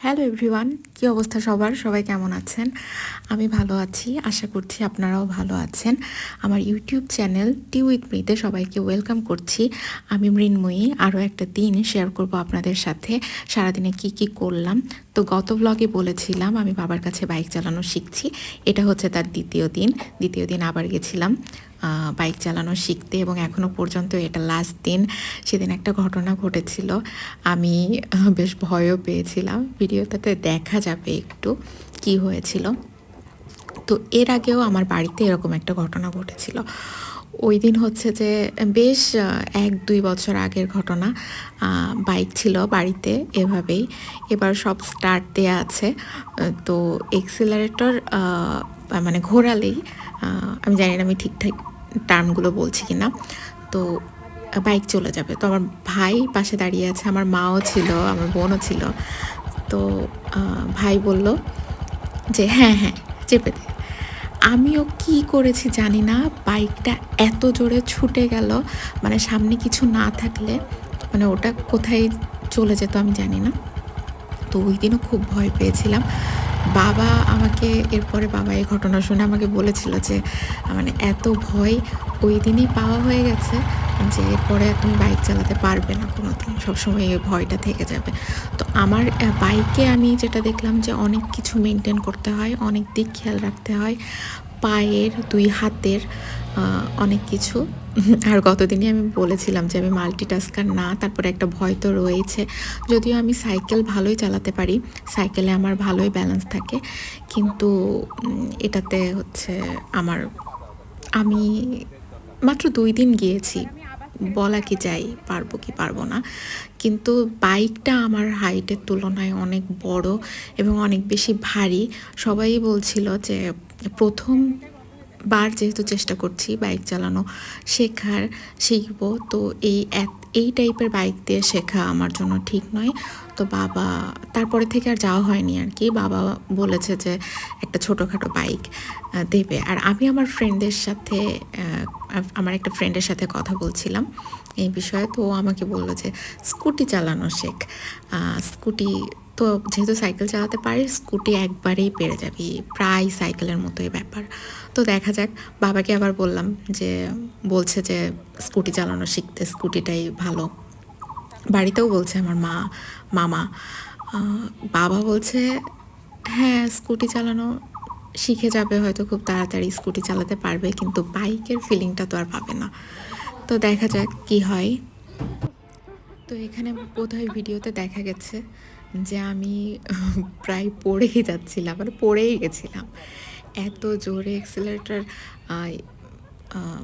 Hello everyone, কী অবস্থা সবার? সবাই কেমন আছেন? আমি ভালো আছি, আশা করছি আপনারাও ভালো আছেন। আমার ইউটিউব চ্যানেল টি উইথ মিতে সবাইকে ওয়েলকাম করছি। আমি মৃন্ময়ী। আরও একটা দিন শেয়ার করব আপনাদের সাথে সারাদিনে কি কি করলাম। তো গত ব্লগে বলেছিলাম আমি বাবার কাছে বাইক চালানো শিখছি। এটা হচ্ছে তার দ্বিতীয় দিন আবার গেছিলাম বাইক চালানো শিখতে, এবং এখনও পর্যন্ত এটা লাস্ট দিন। সেদিন একটা ঘটনা ঘটেছিল, আমি বেশ ভয়ও পেয়েছিলাম। ভিডিওটাতে দেখা যাবে একটু কি হয়েছিল। তো এর আগেও আমার বাড়িতে এরকম একটা ঘটনা ঘটেছিল। ওই দিন হচ্ছে যে বেশ 1-2 বছর আগের ঘটনা। বাইক ছিল বাড়িতে এভাবেই, এবার সব স্টার্ট দেয়া আছে। তো এক্সিলারেটর মানে ঘোরালেই, আমি জানি না আমি ঠিকঠাক টার্মগুলো বলছি কি না, তো বাইক চলে যাবে। তো আমার ভাই পাশে দাঁড়িয়ে আছে, আমার মাও ছিল, আমার বোনও ছিল। তো ভাই বলল যে হ্যাঁ হ্যাঁ চেপে দে। আমিও কি করেছি জানি না, বাইকটা এত জোরে ছুটে গেল, মানে সামনে কিছু না থাকলে মানে ওটা কোথায় চলে যেত আমি জানি না। তো ওই দিনও খুব ভয় পেয়েছিলাম। বাবা আমাকে এরপরে বাবা এই ঘটনা শুনে আমাকে বলেছিল যে মানে এত ভয় ওই দিনই পাওয়া হয়ে গেছে যে এরপরে তুমি বাইক চালাতে পারবে না কোনো দিন, সবসময় এই ভয়টা থেকে যাবে। তো আমার বাইকে আমি যেটা দেখলাম যে অনেক কিছু মেনটেন করতে হয়, অনেক দিক খেয়াল রাখতে হয়, পায়ের, 2 হাতের, অনেক কিছু। আর গতদিনই আমি বলেছিলাম যে আমি মাল্টিটাস্কার না, তারপরে একটা ভয় তো রয়েছে। যদিও আমি সাইকেল ভালোই চালাতে পারি, সাইকেলে আমার ভালোই ব্যালেন্স থাকে, কিন্তু এটাতে হচ্ছে আমি মাত্র 2 দিন গিয়েছি, বলা কি যায় পারবো কি পারবো না। কিন্তু বাইকটা আমার হাইটের তুলনায় অনেক বড় এবং অনেক বেশি ভারী। সবাই বলছিল যে প্রথমবার যেহেতু চেষ্টা করছি বাইক চালানো শিখবো, তো এই টাইপের বাইক দিয়ে শেখা আমার জন্য ঠিক নয়। তো বাবা তারপরে থেকে আর যাওয়া হয়নি আর কি। বাবা বলেছে যে একটা ছোটোখাটো বাইক দেবে। আর আমি আমার একটা ফ্রেন্ডের সাথে কথা বলছিলাম এই বিষয়ে। তো ও আমাকে বললো যে স্কুটি চালানো শেখ। স্কুটি তো যেহেতু সাইকেল চালাতে পারি, স্কুটি একবারেই পেরে যাবি, প্রায় সাইকেলের মতোই ব্যাপার। তো দেখা যাক। বাবাকে আবার বললাম, যে বলছে যে স্কুটি চালানো শিখতে, স্কুটিটাই ভালো। বাড়িতেও বলছে আমার মামা। বাবা বলছে হ্যাঁ স্কুটি চালানো শিখে যাবে হয়তো খুব তাড়াতাড়ি, স্কুটি চালাতে পারবে, কিন্তু বাইকের ফিলিংটা তো আর পাবে না। তো দেখা যাক কি হয়। তো এখানে বোধহয় ভিডিওতে দেখা গেছে যে আমি প্রায় পড়েই যাচ্ছিলাম, মানে পড়েই গেছিলাম। এত জোরে এক্সিলারেটর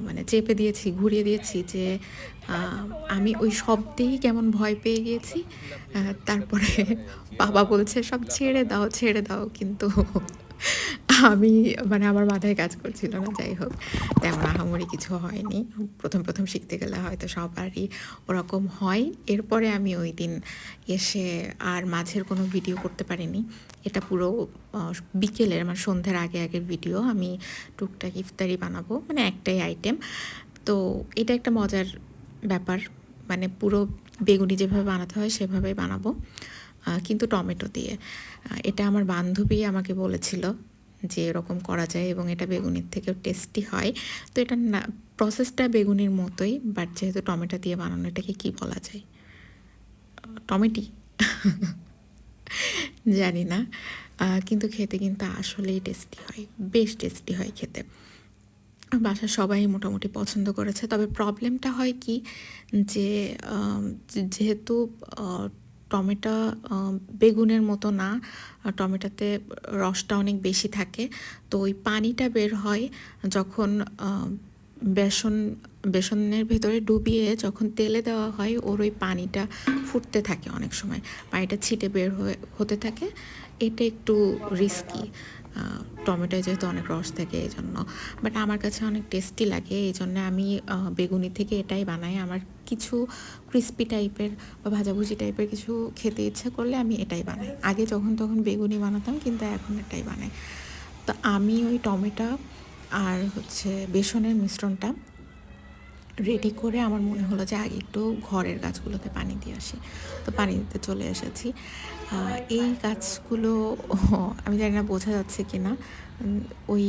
মানে চেপে দিয়েছি, ঘুরিয়ে দিয়েছি যে আমি ওই শব্দেই কেমন ভয় পেয়ে গিয়েছি। তারপরে বাবা বলছে সব ছেড়ে দাও, কিন্তু আমি মানে আমার মাথায় কাজ করছিল না। যাই হোক, তেমন আহামরি কিছু হয়নি। প্রথম শিখতে গেলে হয়তো সবারই ওরকম হয়। এরপরে আমি ওই দিন এসে আর মাঝের কোনো ভিডিও করতে পারিনি। এটা পুরো বিকেলের, মানে সন্ধ্যার আগের ভিডিও। আমি টুকটাক ইফতারি বানাবো, মানে একটাই আইটেম। তো এটা একটা মজার ব্যাপার, মানে পুরো বেগুনি যেভাবে বানাতে হয় সেভাবেই বানাবো, কিন্তু টমেটো দিয়ে। এটা আমার বান্ধবী আমাকে বলেছিল যে এরকম করা যায় এবং এটা বেগুনির থেকেও টেস্টি হয়। তো এটা না, প্রসেসটা বেগুনির মতোই, বাট যেহেতু টমেটো দিয়ে বানানো, এটাকে কী বলা যায়, টমেটি জানি না। কিন্তু খেতে কিন্তু আসলেই টেস্টি হয়, বেশ টেস্টি হয় খেতে। বাসার সবাই মোটামুটি পছন্দ করেছে। তবে প্রবলেমটা হয় কি, যে যেহেতু টমেটো বেগুনের মতো না, টমেটোতে রসটা অনেক বেশি থাকে। তো ওই পানিটা বের হয় যখন বেসনের ভেতরে ডুবিয়ে যখন তেলে দেওয়া হয়, ওর ওই পানিটা ফুটতে থাকে, অনেক সময় পানিটা ছিটে বের হতে থাকে। এটা একটু রিস্কি, টমেটোয় যেহেতু অনেক রস থাকে এই জন্য। বাট আমার কাছে অনেক টেস্টি লাগে, এই জন্য আমি বেগুনি থেকে এটাই বানাই। আমার কিছু ক্রিস্পি টাইপের বা ভাজাভুজি টাইপের কিছু খেতে ইচ্ছা করলে আমি এটাই বানাই। আগে যখন তখন বেগুনি বানাতাম, কিন্তু এখন এটাই বানাই। তো আমি ওই টমেটো আর হচ্ছে বেসনের মিশ্রণটা রেডি করে আমার মনে হলো যে আগে একটু ঘরের গাছগুলোতে পানি দিয়ে আসি, তো পানি দিতে চলে এসেছি। এই গাছগুলো আমি জানি না বোঝা যাচ্ছে কি না, ওই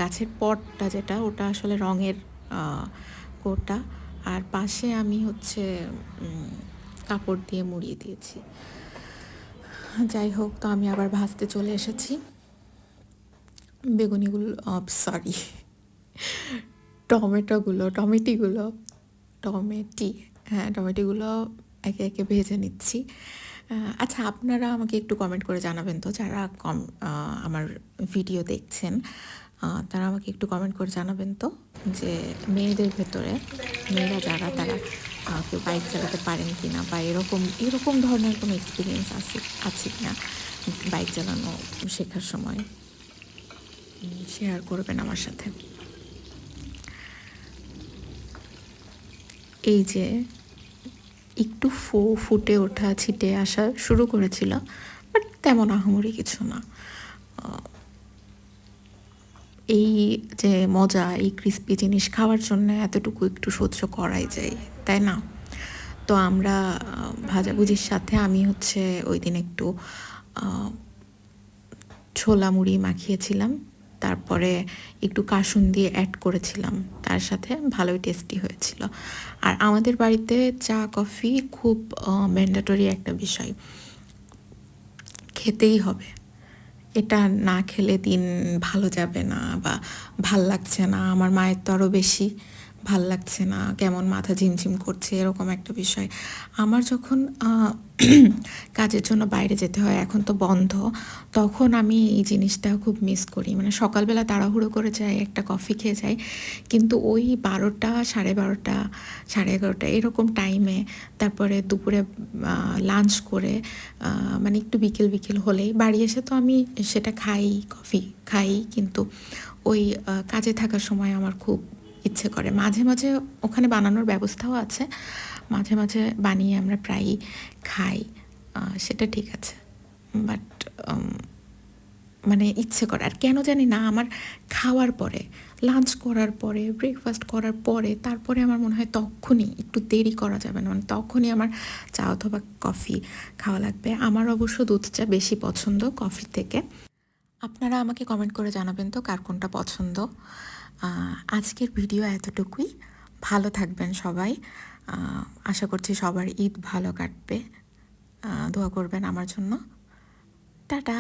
গাছের পটটা যেটা ওটা আসলে রঙের কোটা, আর পাশে আমি হচ্ছে কাপড় দিয়ে মুড়িয়ে দিয়েছি। যাই হোক, তো আমি আবার ভাজতে চলে এসেছি। বেগুনিগুলো, সরি, টমেটিগুলো, হ্যাঁ, টমেটিগুলো একে একে ভেজে নিচ্ছি। আচ্ছা, আপনারা আমাকে একটু কমেন্ট করে জানাবেন তো, যারা আমার ভিডিও দেখছেন তারা আমাকে একটু কমেন্ট করে জানাবেন তো যে মেয়েদের ভেতরে, মেয়েরা যারা, তারা কেউ বাইক চালাতে পারেন কি না, বা এরকম ধরনের কোনো এক্সপিরিয়েন্স আছে কি না বাইক চালানো শেখার সময়, শেয়ার করবেন আমার সাথে। এই যে একটু ফুটে ওঠা, ছিটে আসা শুরু করেছিল, বাট তেমন আহামরি কিছু না। এই যে মজা, এই ক্রিস্পি জিনিস খাওয়ার জন্য এতটুকু একটু সহ্য করাই যায়, তাই না? তো আমরা ভাজাভুজির সাথে আমি হচ্ছে ওই দিন একটু ছোলা মুড়ি মাখিয়েছিলাম, তারপরে একটু কাসুন্দি অ্যাড করেছিলাম তার সাথে, ভালোই টেস্টি হয়েছিল। আর আমাদের বাড়িতে চা কফি খুব ম্যান্ডেটরি একটা বিষয়, খেতেই হবে। এটা না খেলে দিন ভালো যাবে না, বা ভাল লাগছে না। আমার মায়ের তো আরও বেশি ভাল লাগছে না, কেমন মাথা ঝিমঝিম করছে, এরকম একটা বিষয়। আমার যখন কাজের জন্য বাইরে যেতে হয়, এখন তো বন্ধ, তখন আমি এই জিনিসটা খুব মিস করি। মানে সকালবেলা তাড়াহুড়ো করে যাই, একটা কফি খেয়ে যাই, কিন্তু ওই 12টা, 12:30, 11:30 এরকম টাইমে, তারপরে দুপুরে লাঞ্চ করে, মানে একটু বিকেল হলেই বাড়ি এসে তো আমি সেটা কফি খাই, কিন্তু ওই কাজে থাকার সময় আমার খুব ইচ্ছে করে। মাঝে মাঝে ওখানে বানানোর ব্যবস্থাও আছে, মাঝে মাঝে বানিয়ে আমরা প্রায়ই খাই, সেটা ঠিক আছে, বাট মানে ইচ্ছে করে। আর কেন জানি না, আমার খাওয়ার পরে, লাঞ্চ করার পরে, ব্রেকফাস্ট করার পরে, তারপরে আমার মনে হয় তখনই, একটু দেরি করা যাবে না, মানে তখনই আমার চা অথবা কফি খাওয়া লাগবে। আমার অবশ্য দুধ চা বেশি পছন্দ কফি থেকে। আপনারা আমাকে কমেন্ট করে জানাবেন তো কার কোনটা পছন্দ। আজকের ভিডিও এতটুকুই। ভালো থাকবেন সবাই। আশা করছি সবার ঈদ ভালো কাটবে। দোয়া করবেন আমার জন্য। টাটা।